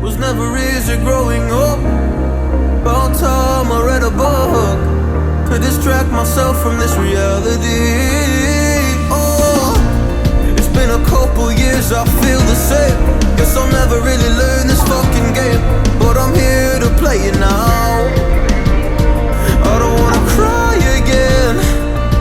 Was never easy growing up. About time I read a book to distract myself from this reality. Oh, it's been a couple years, I feel the same. Guess I'll never really learn this fucking game, but I'm here to play it now. I don't wanna cry again,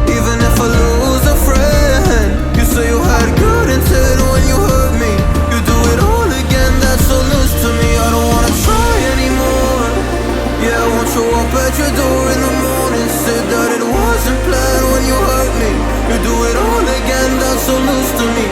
even if I lose a friend. You say you had good intent when you hurt me. You do it all again, that's so loose to me. I don't wanna try anymore. Yeah, I won't show up at your door in the morning. Said that it wasn't planned when you hurt me. You do it all again, that's so loose to me.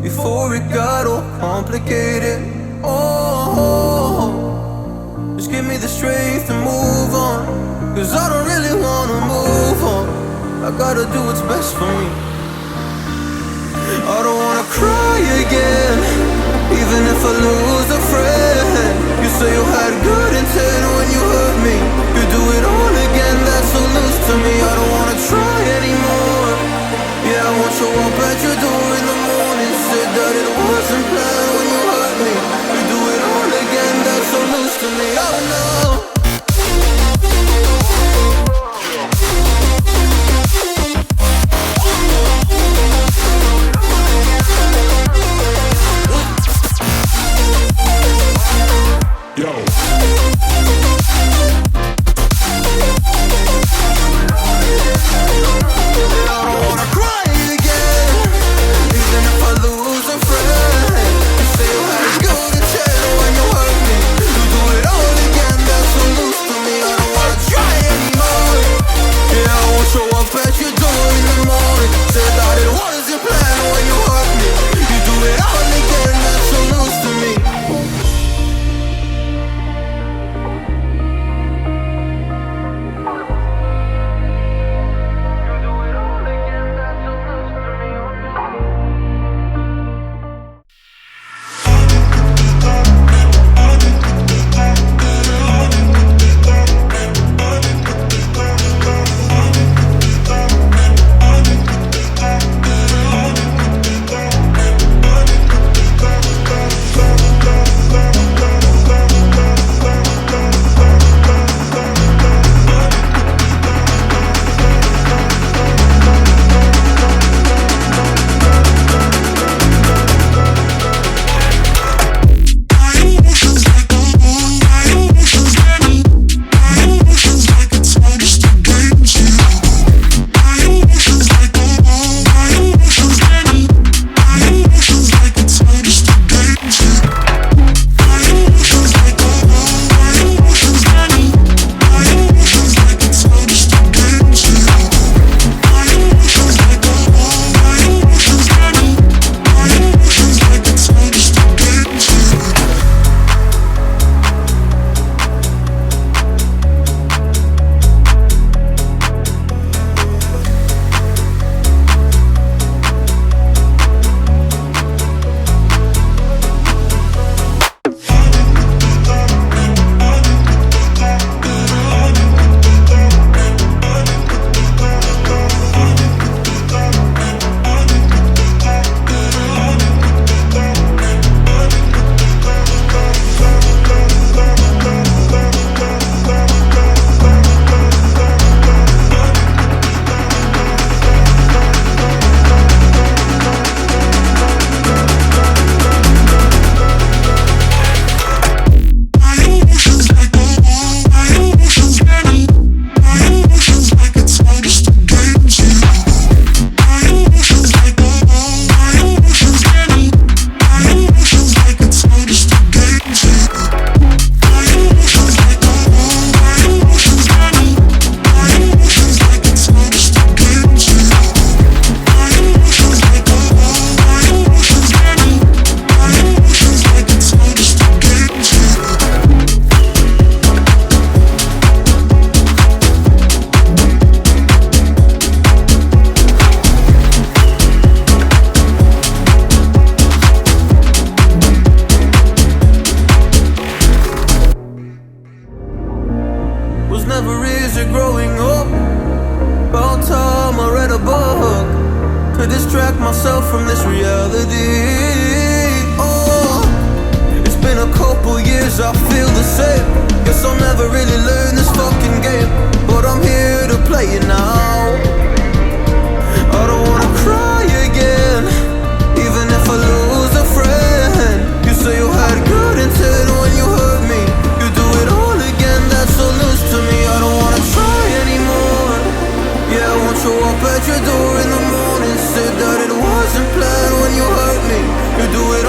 Before it got all complicated. Oh, just give me the strength to move on, cause I don't really wanna move on. I gotta do what's best for me. I don't wanna cry again, even if I lose a friend. You say you had good intent when you hurt me. You do it all again, that's so loose to me. I don't wanna try anymore. Yeah, I won't show up at your door in the morning. Said that it wasn't planned when you hurt me. You do it all again, that's so loose to me. Oh no. distract myself from this reality. Oh, it's been a couple years, I feel the same. Guess I'll never really learn this fucking game, but I'm here to play it now. I don't wanna cry again, even if I lose a friend. You say you had good intent when you hurt me. You do it all again, that's so loose to me. I don't wanna try anymore. Yeah, I won't show up at your door in the morning. Said that it wasn't planned when you hurt me. You do it